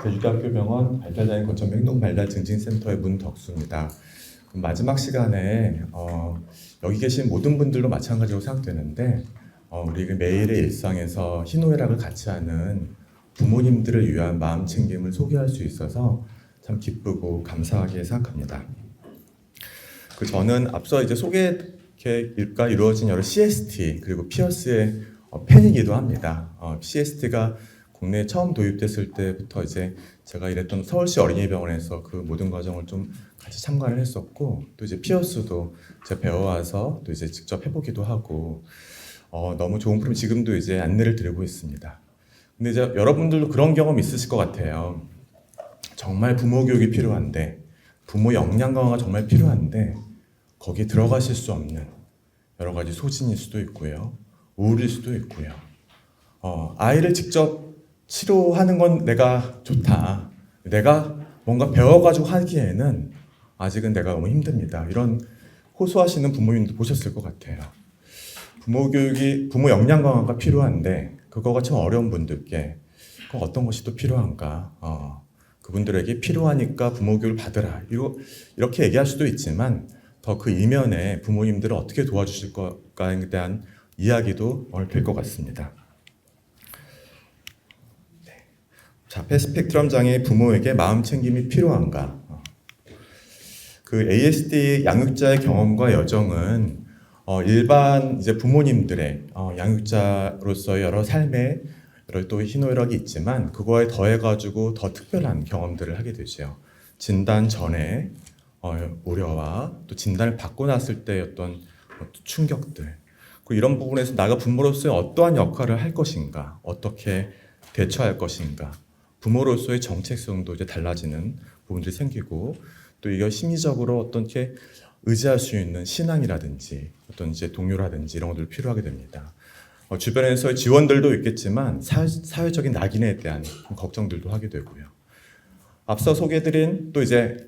제주대학교 병원 발달장애 거점 행동발달증진센터의 문덕수입니다. 마지막 시간에 여기 계신 모든 분들도 마찬가지로 생각되는데 우리 매일의 일상에서 희노애락을 같이 하는 부모님들을 위한 마음 챙김을 소개할 수 있어서 참 기쁘고 감사하게 생각합니다. 저는 앞서 이제 소개가 이루어진 여러 CST 그리고 피어스의 팬이기도 합니다. CST가 국내에 처음 도입됐을 때부터 이제 제가 일했던 서울시 어린이병원에서 그 모든 과정을 좀 같이 참관을 했었고, 또 이제 피어스도 제가 배워와서 또 이제 직접 해보기도 하고, 너무 좋은 프로그램 지금도 이제 안내를 드리고 있습니다. 근데 이제 여러분들도 그런 경험 있으실 것 같아요. 정말 부모 교육이 필요한데, 부모 역량 강화가 정말 필요한데 거기에 들어가실 수 없는 여러 가지 소진일 수도 있고요, 우울일 수도 있고요. 아이를 직접 치료하는 건 내가 좋다. 내가 뭔가 배워가지고 하기에는 아직은 내가 너무 힘듭니다. 이런 호소하시는 부모님도 보셨을 것 같아요. 부모 교육이, 부모 역량 강화가 필요한데 그거가 참 어려운 분들께 그럼 어떤 것이 또 필요한가? 그분들에게 필요하니까 부모 교육을 받으라. 이렇게 얘기할 수도 있지만 더 그 이면에 부모님들을 어떻게 도와주실 것까에 대한 이야기도 오늘 될 것 같습니다. 자폐 스펙트럼 장애 부모에게 마음 챙김이 필요한가? 그 ASD 양육자의 경험과 여정은 일반 이제 부모님들의 양육자로서의 여러 삶의 여러 또 희노애락이 있지만 그거에 더해가지고 더 특별한 경험들을 하게 되죠. 진단 전에 우려와 또 진단을 받고 났을 때의 어떤 충격들, 그리고 이런 부분에서 나가 부모로서의 어떠한 역할을 할 것인가, 어떻게 대처할 것인가, 부모로서의 정체성도 이제 달라지는 부분들이 생기고, 또 이게 심리적으로 어떻게 의지할 수 있는 신앙이라든지 어떤 이제 동료라든지 이런 것들 필요하게 됩니다. 주변에서의 지원들도 있겠지만 사회적인 낙인에 대한 걱정들도 하게 되고요. 앞서 소개해드린 또 이제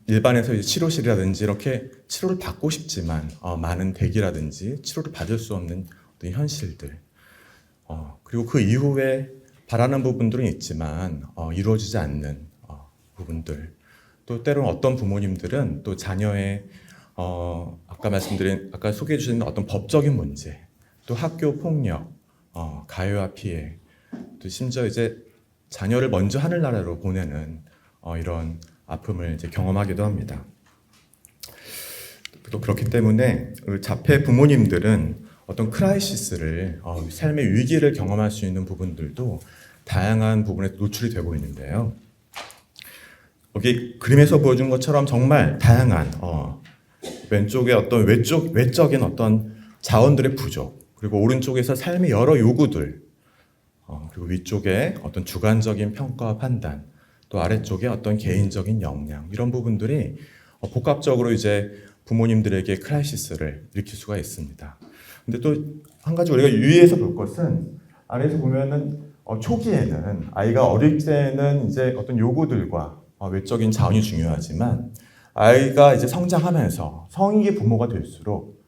일반에서 이제 치료실이라든지 이렇게 치료를 받고 싶지만 많은 대기라든지 치료를 받을 수 없는 어떤 현실들, 그리고 그 이후에 바라는 부분들은 있지만 이루어지지 않는 부분들, 또 때로는 어떤 부모님들은 또 자녀의 아까 소개해 주신 어떤 법적인 문제, 또 학교 폭력, 가해와 피해, 또 심지어 이제 자녀를 먼저 하늘나라로 보내는 이런 아픔을 이제 경험하기도 합니다. 또 그렇기 때문에 자폐 부모님들은 어떤 크라이시스를 삶의 위기를 경험할 수 있는 부분들도 다양한 부분에 노출이 되고 있는데요. 여기 그림에서 보여준 것처럼 정말 다양한 왼쪽에 어떤 외적인 어떤 자원들의 부족, 그리고 오른쪽에서 삶의 여러 요구들, 그리고 위쪽에 어떤 주관적인 평가와 판단, 또 아래쪽에 어떤 개인적인 역량, 이런 부분들이 복합적으로 이제 부모님들에게 크라이시스를 일으킬 수가 있습니다. 근데 또 한 가지 우리가 유의해서 볼 것은, 아래에서 보면은 초기에는 아이가 어릴 때는 이제 어떤 요구들과 외적인 자원이 중요하지만 아이가 이제 성장하면서 성인의 부모가 될수록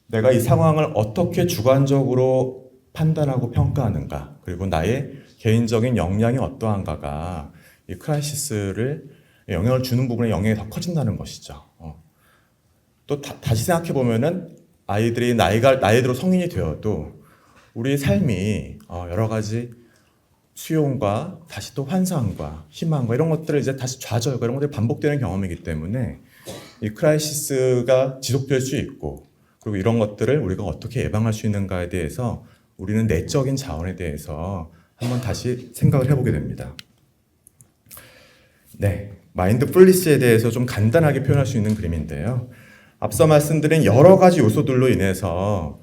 내가 이 상황을 어떻게 주관적으로 판단하고 평가하는가, 그리고 나의 개인적인 역량이 어떠한가가 이 크라이시스를 영향을 주는 부분에 영향이 더 커진다는 것이죠. 또 다시 생각해 보면은 아이들이 나이 들어 성인이 되어도 우리 삶이 여러 가지 수용과 다시 또 환상과 희망과 이런 것들을 이제 다시 좌절과 이런 것들이 반복되는 경험이기 때문에 이 크라이시스가 지속될 수 있고, 그리고 이런 것들을 우리가 어떻게 예방할 수 있는가에 대해서 우리는 내적인 자원에 대해서 한번 다시 생각을 해보게 됩니다. 네, 마인드풀니스에 대해서 좀 간단하게 표현할 수 있는 그림인데요. 앞서 말씀드린 여러 가지 요소들로 인해서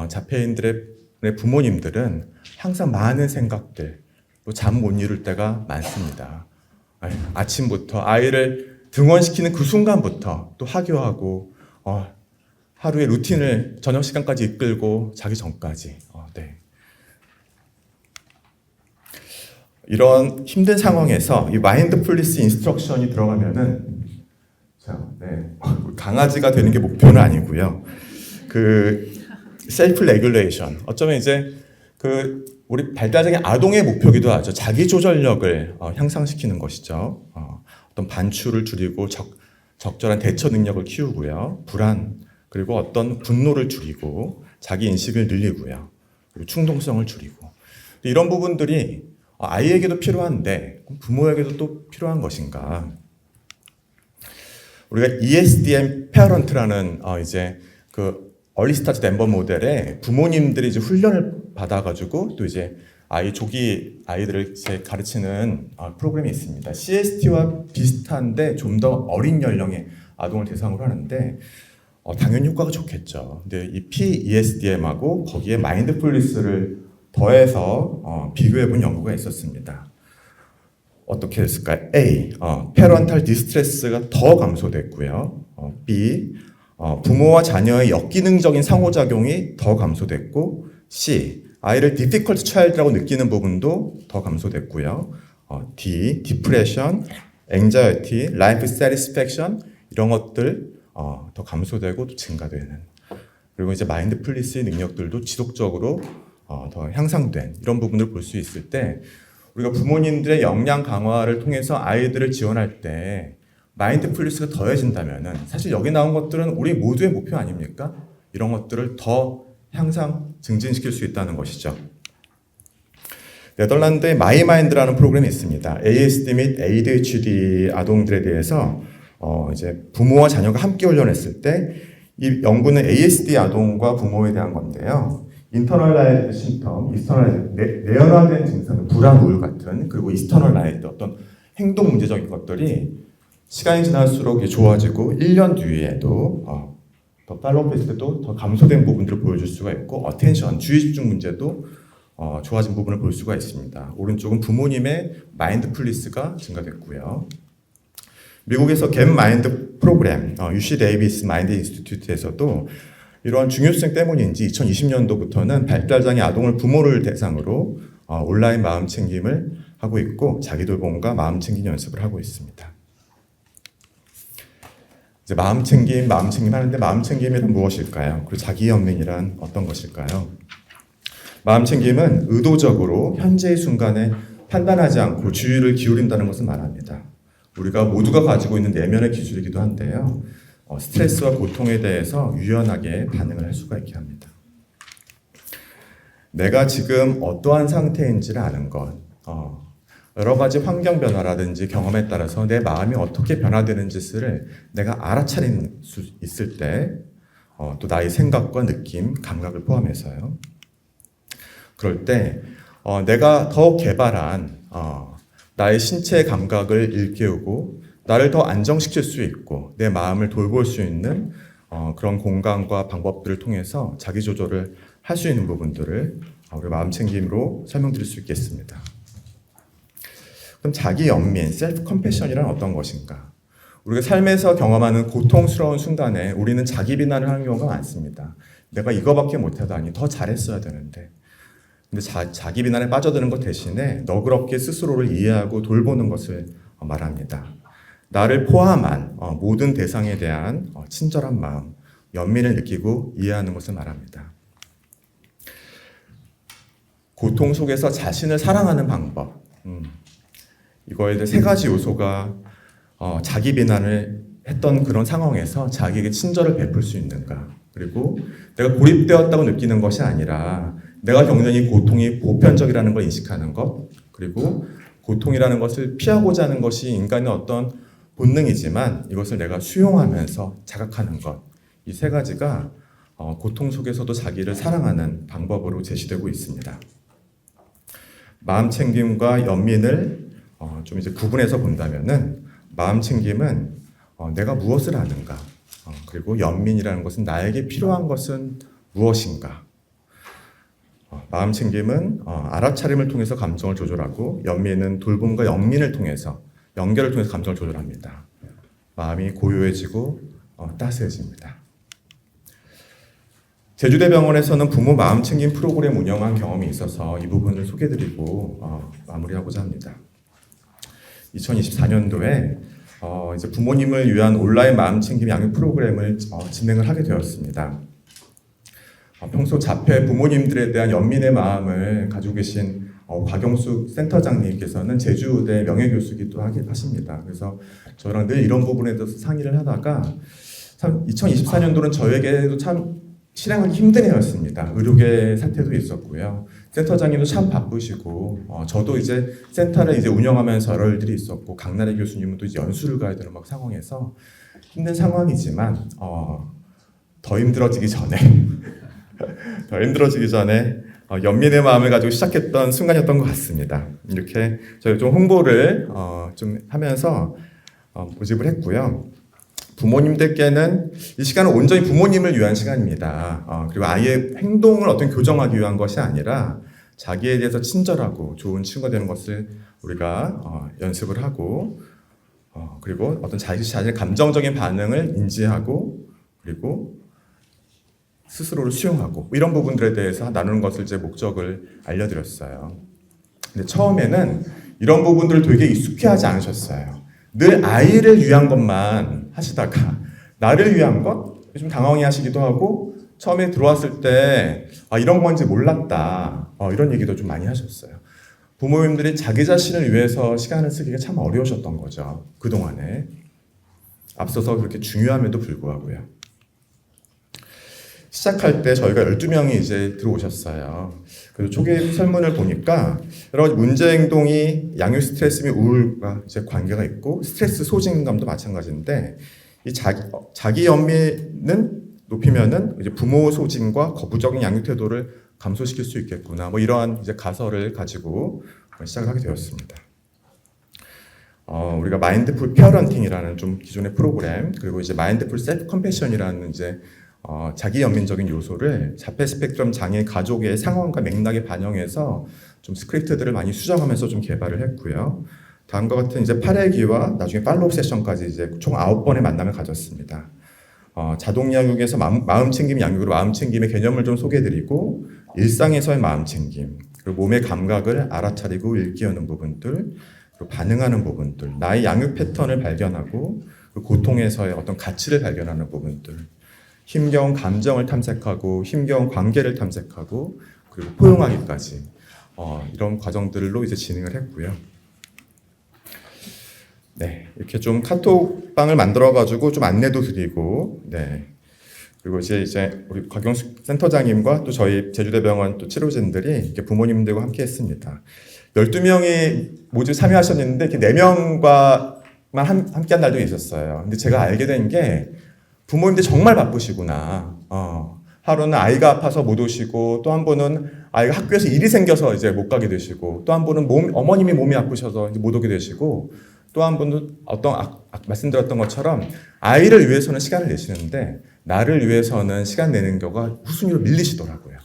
자폐인들의 부모님들은 항상 많은 생각들, 잠 못 이룰 때가 많습니다. 아침부터 아이를 등원시키는 그 순간부터 또 하교하고 하루의 루틴을 저녁 시간까지 이끌고 자기 전까지. 네. 이런 힘든 상황에서 이 마인드풀니스 인스트럭션이 들어가면은 강아지가 되는 게 목표는 아니고요. 그 셀프 레귤레이션, 어쩌면 이제 그 우리 발달장애 아동의 목표기도 하죠. 자기 조절력을 향상시키는 것이죠. 어떤 반출을 줄이고 적절한 대처 능력을 키우고요. 불안 그리고 어떤 분노를 줄이고 자기 인식을 늘리고요. 그리고 충동성을 줄이고 이런 부분들이 아이에게도 필요한데 부모에게도 또 필요한 것인가? 우리가 ESDM 페어런트라는 이제 그 얼리 스타트 덴버 모델에 부모님들이 이제 훈련을 받아가지고 또 이제 조기 아이들을 이제 가르치는 프로그램이 있습니다. CST와 비슷한데 좀 더 어린 연령의 아동을 대상으로 하는데 당연히 효과가 좋겠죠. 근데 이 PESDM하고 거기에 마인드풀니스를 더해서 비교해본 연구가 있었습니다. 어떻게 됐을까요? A. 페런탈 디스트레스가 더 감소됐고요. B. 부모와 자녀의 역기능적인 상호작용이 더 감소됐고 C. 아이를 difficult child라고 느끼는 부분도 더 감소됐고요. D. 디프레션, anxiety, life satisfaction 이런 것들 더 감소되고 또 증가되는 그리고 이제 마인드풀니스의 능력들도 지속적으로 더 향상된 이런 부분을 볼 수 있을 때 우리가 부모님들의 역량 강화를 통해서 아이들을 지원할 때 마인드풀니스가 더해진다면은 사실 여기 나온 것들은 우리 모두의 목표 아닙니까? 이런 것들을 더 향상 증진시킬 수 있다는 것이죠. 네덜란드의 마이마인드라는 프로그램이 있습니다. ASD 및 ADHD 아동들에 대해서 이제 부모와 자녀가 함께 훈련했을 때 이 연구는 ASD 아동과 부모에 대한 건데요. 인터널라이즈드 심텀, 내연화된 증상, 불안, 우울 같은 그리고 이스터널라이즈드 어떤 행동 문제적인 것들이 시간이 지날수록 좋아지고 1년 뒤에도 더 팔로우했을 때도 더 감소된 부분들을 보여줄 수가 있고 어텐션, 주의 집중 문제도 좋아진 부분을 볼 수가 있습니다. 오른쪽은 부모님의 마인드풀니스가 증가됐고요. 미국에서 갭 마인드 프로그램, UC 데이비스 마인드 인스티튜트에서도 이러한 중요성 때문인지 2020년도부터는 발달장애 아동을 부모를 대상으로 온라인 마음 챙김을 하고 있고 자기 돌봄과 마음 챙김 연습을 하고 있습니다. 이제 마음 챙김 하는데 마음 챙김이란 무엇일까요? 그리고 자기 연민이란 어떤 것일까요? 마음 챙김은 의도적으로 현재의 순간에 판단하지 않고 주의를 기울인다는 것을 말합니다. 우리가 모두가 가지고 있는 내면의 기술이기도 한데요. 스트레스와 고통에 대해서 유연하게 반응을 할 수가 있게 합니다. 내가 지금 어떠한 상태인지를 아는 것, 여러 가지 환경 변화라든지 경험에 따라서 내 마음이 어떻게 변화되는지를 내가 알아차릴 수 있을 때, 또 나의 생각과 느낌, 감각을 포함해서요. 그럴 때 내가 더 개발한 나의 신체의 감각을 일깨우고 나를 더 안정시킬 수 있고 내 마음을 돌볼 수 있는 그런 공간과 방법들을 통해서 자기 조절을 할 수 있는 부분들을 우리 마음 챙김으로 설명드릴 수 있겠습니다. 그럼 자기 연민, 셀프 컴패션이란 어떤 것인가? 우리가 삶에서 경험하는 고통스러운 순간에 우리는 자기 비난을 하는 경우가 많습니다. 내가 이거밖에 못하다니 더 잘했어야 되는데. 근데 자기 비난에 빠져드는 것 대신에 너그럽게 스스로를 이해하고 돌보는 것을 말합니다. 나를 포함한 모든 대상에 대한 친절한 마음, 연민을 느끼고 이해하는 것을 말합니다. 고통 속에서 자신을 사랑하는 방법. 이거에 대해 세 가지 요소가 자기 비난을 했던 그런 상황에서 자기에게 친절을 베풀 수 있는가. 그리고 내가 고립되었다고 느끼는 것이 아니라 내가 겪는 이 고통이 보편적이라는 걸 인식하는 것. 그리고 고통이라는 것을 피하고자 하는 것이 인간의 어떤 본능이지만 이것을 내가 수용하면서 자각하는 것. 이 세 가지가 고통 속에서도 자기를 사랑하는 방법으로 제시되고 있습니다. 마음 챙김과 연민을 좀 이제 구분해서 본다면은 마음 챙김은 내가 무엇을 아는가, 그리고 연민이라는 것은 나에게 필요한 것은 무엇인가. 마음 챙김은 알아차림을 통해서 감정을 조절하고 연민은 돌봄과 연결을 통해서 감정을 조절합니다. 마음이 고요해지고 따스해집니다. 제주대병원에서는 부모 마음 챙김 프로그램 운영한 경험이 있어서 이 부분을 소개드리고 마무리하고자 합니다. 2024년도에 이제 부모님을 위한 온라인 마음 챙김 양육 프로그램을 진행을 하게 되었습니다. 평소 자폐 부모님들에 대한 연민의 마음을 가지고 계신 곽영숙 센터장님께서는 제주대 명예교수기도 하십니다. 그래서 저랑 늘 이런 부분에 대해서 상의를 하다가 참 2024년도는 저에게도 참 실행하기 힘든 해였습니다. 의료계 사태도 있었고요. 센터장님도 참 바쁘시고, 저도 이제 센터를 이제 운영하면서 여러 일들이 있었고, 강나래 교수님은 또 이제 연수를 가야 되는 막 상황에서 힘든 상황이지만, 더 힘들어지기 전에, 연민의 마음을 가지고 시작했던 순간이었던 것 같습니다. 이렇게 저희 좀 홍보를 좀 하면서 모집을 했고요. 부모님들께는 이 시간은 온전히 부모님을 위한 시간입니다. 그리고 아이의 행동을 어떤 교정하기 위한 것이 아니라 자기에 대해서 친절하고 좋은 친구가 되는 것을 우리가 연습을 하고 그리고 어떤 자신의 감정적인 반응을 인지하고 그리고 스스로를 수용하고 이런 부분들에 대해서 나누는 것을 이제 목적을 알려드렸어요. 근데 처음에는 이런 부분들을 되게 익숙해하지 않으셨어요. 늘 아이를 위한 것만 하시다가 나를 위한 것? 좀 당황해 하시기도 하고 처음에 들어왔을 때 이런 건지 몰랐다 이런 얘기도 좀 많이 하셨어요. 부모님들이 자기 자신을 위해서 시간을 쓰기가 참 어려우셨던 거죠. 그동안에. 앞서서 그렇게 중요함에도 불구하고요. 시작할 때 저희가 12명이 이제 들어오셨어요. 그래서 초기 설문을 보니까 여러 가지 문제 행동이 양육 스트레스 및 우울과 이제 관계가 있고 스트레스 소진감도 마찬가지인데 이 자기 연민은 높이면은 이제 부모 소진과 거부적인 양육 태도를 감소시킬 수 있겠구나. 뭐 이러한 이제 가설을 가지고 시작을 하게 되었습니다. 우리가 마인드풀 페어런팅이라는 좀 기존의 프로그램 그리고 이제 마인드풀 셀프 컴패션이라는 이제 자기 연민적인 요소를 자폐 스펙트럼 장애 가족의 상황과 맥락에 반영해서 좀 스크립트들을 많이 수정하면서 좀 개발을 했고요. 다음과 같은 이제 8회기와 나중에 팔로우 세션까지 이제 총 9번의 만남을 가졌습니다. 자동 양육에서 마음 챙김 양육으로 마음 챙김의 개념을 좀 소개해드리고 일상에서의 마음 챙김 그리고 몸의 감각을 알아차리고 일깨우는 부분들 그리고 반응하는 부분들 나의 양육 패턴을 발견하고 그 고통에서의 어떤 가치를 발견하는 부분들 힘겨운 감정을 탐색하고 힘겨운 관계를 탐색하고 그리고 포용하기까지 이런 과정들로 이제 진행을 했고요. 네, 이렇게 좀 카톡방을 만들어 가지고 좀 안내도 드리고 네. 그리고 이제 우리 곽영숙 센터장님과 또 저희 제주대병원 또 치료진들이 이렇게 부모님들과 함께 했습니다. 12명이 모집 참여하셨는데 이렇게 4명과만 함께 한 날도 있었어요. 근데 제가 알게 된 게 부모님들 정말 바쁘시구나. 하루는 아이가 아파서 못 오시고 또 한 분은 아이가 학교에서 일이 생겨서 이제 못 가게 되시고 또 한 분은 어머님이 몸이 아프셔서 이제 못 오게 되시고 또 한 분은 말씀드렸던 것처럼 아이를 위해서는 시간을 내시는데 나를 위해서는 시간 내는 경우가 후순위로 밀리시더라고요.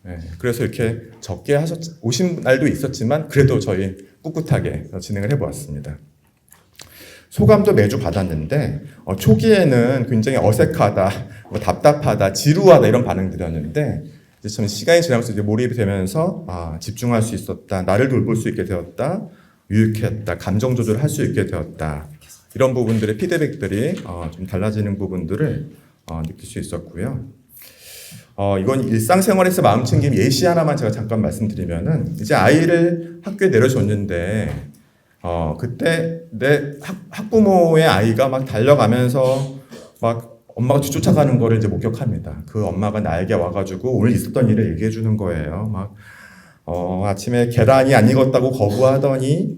네, 그래서 이렇게 적게 오신 날도 있었지만 그래도 저희 꿋꿋하게 진행을 해보았습니다. 소감도 매주 받았는데 초기에는 굉장히 어색하다, 답답하다, 지루하다 이런 반응들이었는데 이제 좀 시간이 지나면서 이제 몰입이 되면서 집중할 수 있었다, 나를 돌볼 수 있게 되었다, 유익했다, 감정 조절을 할 수 있게 되었다 이런 부분들의 피드백들이 좀 달라지는 부분들을 느낄 수 있었고요. 이건 일상생활에서 마음 챙김 예시 하나만 제가 잠깐 말씀드리면은 이제 아이를 학교에 내려줬는데 그때 내 학부모의 아이가 막 달려가면서 막 엄마가 뒤쫓아가는 거를 이제 목격합니다. 그 엄마가 나에게 와가지고 오늘 있었던 일을 얘기해 주는 거예요. 막 아침에 계란이 안 익었다고 거부하더니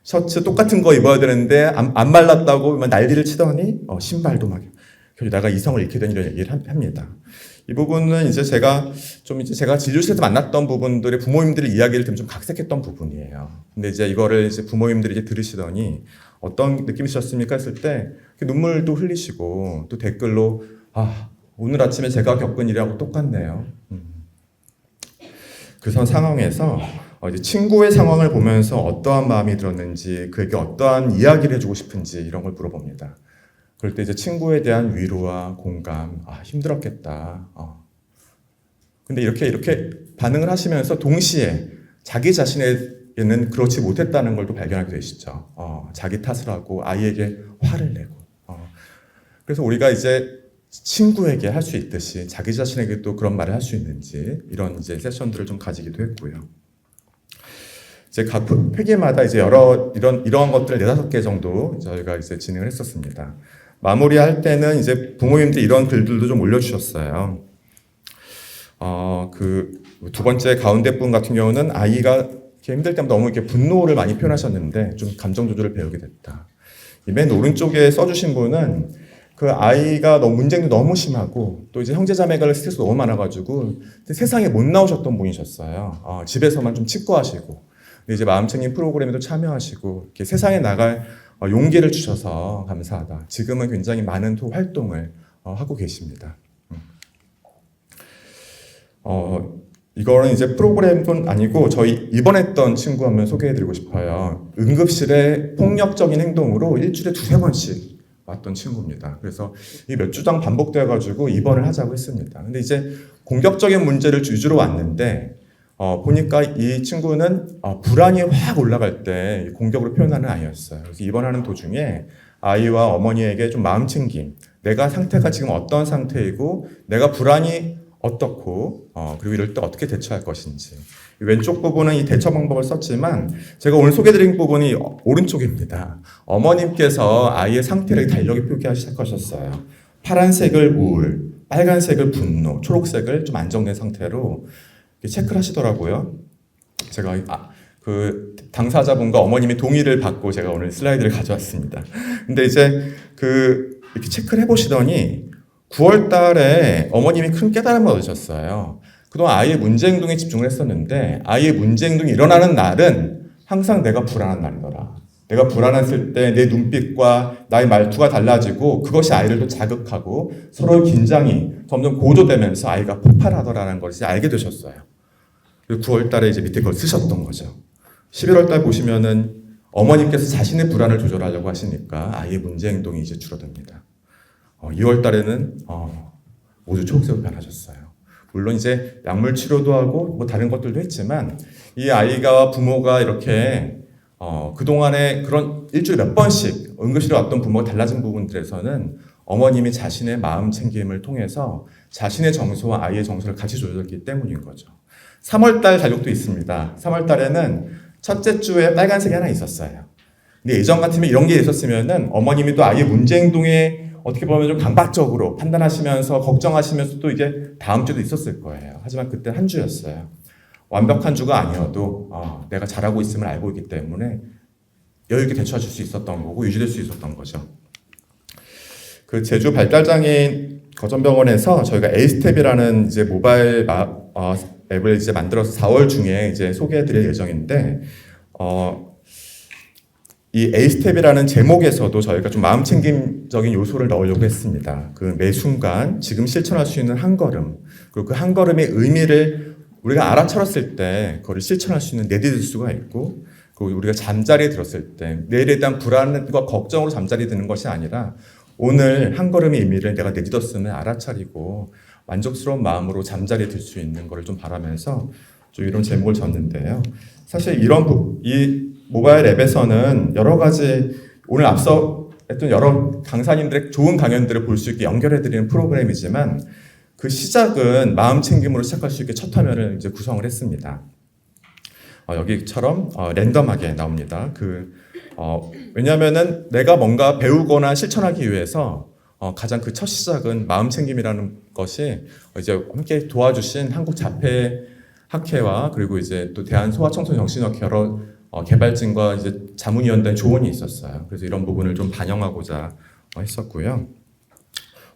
셔츠 똑같은 거 입어야 되는데 안 말랐다고 막 난리를 치더니 신발도 막 내가 이성을 잃게 된 이런 얘기를 합니다. 이 부분은 이제 제가 진료실에서 만났던 부분들의 부모님들의 이야기를 들으면 좀 각색했던 부분이에요. 근데 이제 이거를 이제 부모님들이 이제 들으시더니 어떤 느낌이셨습니까? 했을 때 눈물도 흘리시고 또 댓글로 오늘 아침에 제가 겪은 일하고 똑같네요. 그 상황에서 이제 친구의 상황을 보면서 어떠한 마음이 들었는지 그에게 어떠한 이야기를 해주고 싶은지 이런 걸 물어봅니다. 그럴 때 이제 친구에 대한 위로와 공감, 힘들었겠다. 근데 이렇게 반응을 하시면서 동시에 자기 자신에게는 그렇지 못했다는 걸 또 발견하게 되시죠. 자기 탓을 하고 아이에게 화를 내고. 그래서 우리가 이제 친구에게 할 수 있듯이 자기 자신에게도 그런 말을 할 수 있는지 이런 이제 세션들을 좀 가지기도 했고요. 이제 각 회기마다 이제 이러한 것들을 4-5개 정도 저희가 이제 진행을 했었습니다. 마무리할 때는 이제 부모님들 이런 글들도 좀 올려주셨어요. 그 두 번째 가운데 분 같은 경우는 아이가 이렇게 힘들 때마다 너무 이렇게 분노를 많이 표현하셨는데 좀 감정 조절을 배우게 됐다. 맨 오른쪽에 써주신 분은 그 아이가 문제도 너무 심하고 또 이제 형제자매 간 스트레스 너무 많아가지고 세상에 못 나오셨던 분이셨어요. 집에서만 좀 치과하시고 이제 마음챙김 프로그램에도 참여하시고 이렇게 세상에 나갈 용기를 주셔서 감사하다. 지금은 굉장히 많은 활동을 하고 계십니다. 이거는 이제 프로그램뿐 아니고 저희 입원했던 친구 한 명 소개해드리고 싶어요. 응급실에 폭력적인 행동으로 일주일에 2-3번씩 왔던 친구입니다. 그래서 이 몇 주당 반복돼가지고 입원을 하자고 했습니다. 근데 이제 공격적인 문제를 위주로 왔는데 보니까 이 친구는 불안이 확 올라갈 때 공격으로 표현하는 아이였어요. 그래서 입원하는 도중에 아이와 어머니에게 좀 마음챙김, 내가 상태가 지금 어떤 상태이고 내가 불안이 어떻고 그리고 이럴 때 어떻게 대처할 것인지. 왼쪽 부분은 이 대처 방법을 썼지만 제가 오늘 소개드린 부분이 오른쪽입니다. 어머님께서 아이의 상태를 달력에 표기하기 시작하셨어요. 파란색을 우울, 빨간색을 분노, 초록색을 좀 안정된 상태로 체크를 하시더라고요. 제가 그 당사자분과 어머님이 동의를 받고 제가 오늘 슬라이드를 가져왔습니다. 근데 이제 이렇게 체크를 해보시더니 9월 달에 어머님이 큰 깨달음을 얻으셨어요. 그동안 아이의 문제 행동에 집중을 했었는데 아이의 문제 행동이 일어나는 날은 항상 내가 불안한 날이더라. 내가 불안했을 때 내 눈빛과 나의 말투가 달라지고 그것이 아이를 또 자극하고 서로의 긴장이 점점 고조되면서 아이가 폭발하더라는 것을 알게 되셨어요. 9월 달에 이제 밑에 그걸 쓰셨던 거죠. 11월 달 보시면은 어머님께서 자신의 불안을 조절하려고 하시니까 아이의 문제 행동이 이제 줄어듭니다. 2월 달에는 모두 초록색으로 변하셨어요. 물론 이제 약물 치료도 하고 뭐 다른 것들도 했지만 이 아이가 부모가 이렇게 그동안에 그런 일주일에 몇 번씩 응급실에 왔던 부모가 달라진 부분들에서는 어머님이 자신의 마음 챙김을 통해서 자신의 정서와 아이의 정서를 같이 조절했기 때문인 거죠. 3월달 달력도 있습니다. 3월달에는 첫째 주에 빨간색이 하나 있었어요. 근데 예전 같으면 이런 게 있었으면은 어머님이 또 아이의 문제 행동에 어떻게 보면 좀 강박적으로 판단하시면서 걱정하시면서 또 이제 다음 주도 있었을 거예요. 하지만 그때 한 주였어요. 완벽한 주가 아니어도 내가 잘하고 있음을 알고 있기 때문에 여유 있게 대처하실 수 있었던 거고 유지될 수 있었던 거죠. 그 제주 발달장애인 거점병원에서 저희가 에이스텝이라는 이제 모바일 앱을 이제 만들어서 4월 중에 이제 소개해드릴 예정인데 이 에이스텝이라는 제목에서도 저희가 좀 마음챙김적인 요소를 넣으려고 했습니다. 그 매 순간 지금 실천할 수 있는 한 걸음, 그리고 그 한 걸음의 의미를 우리가 알아차렸을 때 그걸 실천할 수 있는 내디딜 수가 있고, 그리고 우리가 잠자리에 들었을 때 내일에 대한 불안과 걱정으로 잠자리에 드는 것이 아니라 오늘 한 걸음의 의미를 내가 내딛었음을 알아차리고 만족스러운 마음으로 잠자리에 들 수 있는 것을 좀 바라면서 좀 이런 제목을 줬는데요. 사실 이 모바일 앱에서는 여러 가지 오늘 앞서 했던 여러 강사님들의 좋은 강연들을 볼 수 있게 연결해드리는 프로그램이지만 그 시작은 마음 챙김으로 시작할 수 있게 첫 화면을 이제 구성을 했습니다. 여기처럼 랜덤하게 나옵니다. 왜냐하면은 내가 뭔가 배우거나 실천하기 위해서 가장 그 첫 시작은 마음 챙김이라는 것이 이제 함께 도와주신 한국자폐학회와 그리고 이제 또 대한소아청소년정신학회 여러 개발진과 이제 자문위원단 조언이 있었어요. 그래서 이런 부분을 좀 반영하고자 했었고요.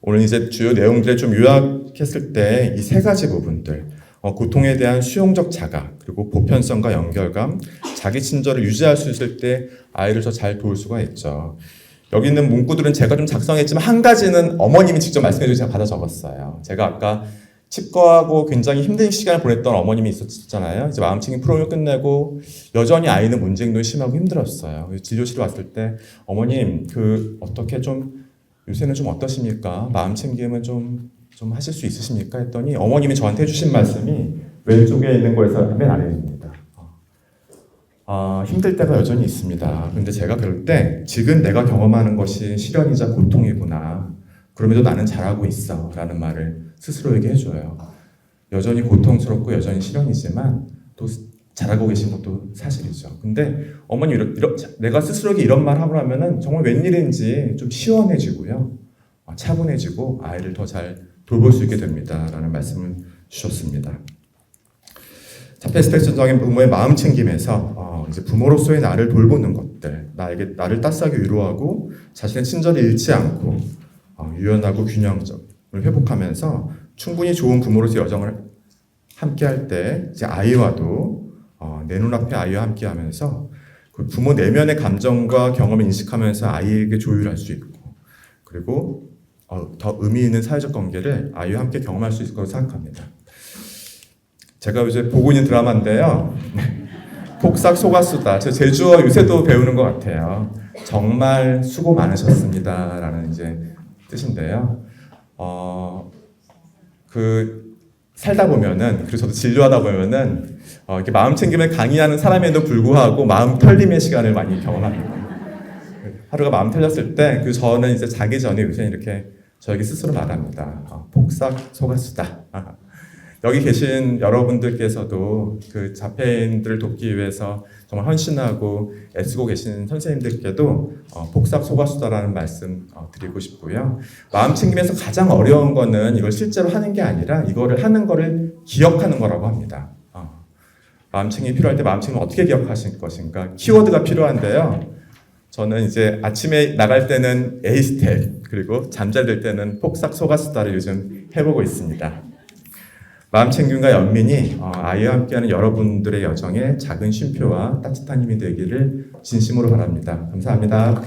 오늘 이제 주요 내용들을 좀 요약했을 때 이 세 가지 부분들, 고통에 대한 수용적 자각, 그리고 보편성과 연결감, 자기 친절을 유지할 수 있을 때 아이를 더 잘 도울 수가 있죠. 여기 있는 문구들은 제가 좀 작성했지만 한 가지는 어머님이 직접 말씀해 주셔서 제가 받아 적었어요. 제가 아까 치과하고 굉장히 힘든 시간을 보냈던 어머님이 있었잖아요. 이제 마음챙김 프로그램을 끝내고 여전히 아이는 문제 행동이 심하고 힘들었어요. 진료실에 왔을 때 어머님 어떻게 좀 요새는 좀 어떠십니까? 마음챙김은 좀 하실 수 있으십니까? 했더니 어머님이 저한테 해주신 말씀이 왼쪽에 있는 거에서 맨 아래입니다. 힘들 때가 여전히 있습니다. 근데 제가 그럴 때 지금 내가 경험하는 것이 시련이자 고통이구나. 그럼에도 나는 잘하고 있어 라는 말을 스스로에게 해줘요. 여전히 고통스럽고 여전히 시련이지만 또 잘하고 계신 것도 사실이죠. 근데 어머니 내가 스스로에게 이런 말 하고 나면은 정말 웬일인지 좀 시원해지고요. 차분해지고 아이를 더 잘 돌볼 수 있게 됩니다. 라는 말씀을 주셨습니다. 자폐스펙트럼적인 부모의 마음 챙김에서 이제 부모로서의 나를 돌보는 것들, 나를 따스하게 위로하고 자신의 친절을 잃지 않고 유연하고 균형점을 회복하면서 충분히 좋은 부모로서의 여정을 함께할 때 이제 아이와도 내 눈앞에 아이와 함께하면서 그 부모 내면의 감정과 경험을 인식하면서 아이에게 조율할 수 있고 그리고 더 의미 있는 사회적 관계를 아이와 함께 경험할 수 있을 거라고 생각합니다. 제가 요새 보고 있는 드라마인데요. 폭삭 속았수다. 제 제주어 요새도 배우는 것 같아요. 정말 수고 많으셨습니다. 라는 이제 뜻인데요. 살다 보면은, 그리고 저도 진료하다 보면은, 이렇게 마음 챙김을 강의하는 사람에도 불구하고 마음 털림의 시간을 많이 경험합니다. 하루가 마음 털렸을 때, 저는 이제 자기 전에 요새 이렇게 저에게 스스로 말합니다. 폭삭 속았수다. 여기 계신 여러분들께서도 그 자폐인들을 돕기 위해서 정말 헌신하고 애쓰고 계신 선생님들께도 폭삭 속았수다라는 말씀 드리고 싶고요. 마음 챙김에서 가장 어려운 거는 이걸 실제로 하는 게 아니라 이거를 하는 거를 기억하는 거라고 합니다. 마음 챙김이 필요할 때 마음 챙김을 어떻게 기억하실 것인가? 키워드가 필요한데요. 저는 이제 아침에 나갈 때는 A 스텝, 그리고 잠잘 때는 폭삭 속았수다를 요즘 해보고 있습니다. 마음 챙김과 연민이 아이와 함께하는 여러분들의 여정에 작은 쉼표와 따뜻한 힘이 되기를 진심으로 바랍니다. 감사합니다.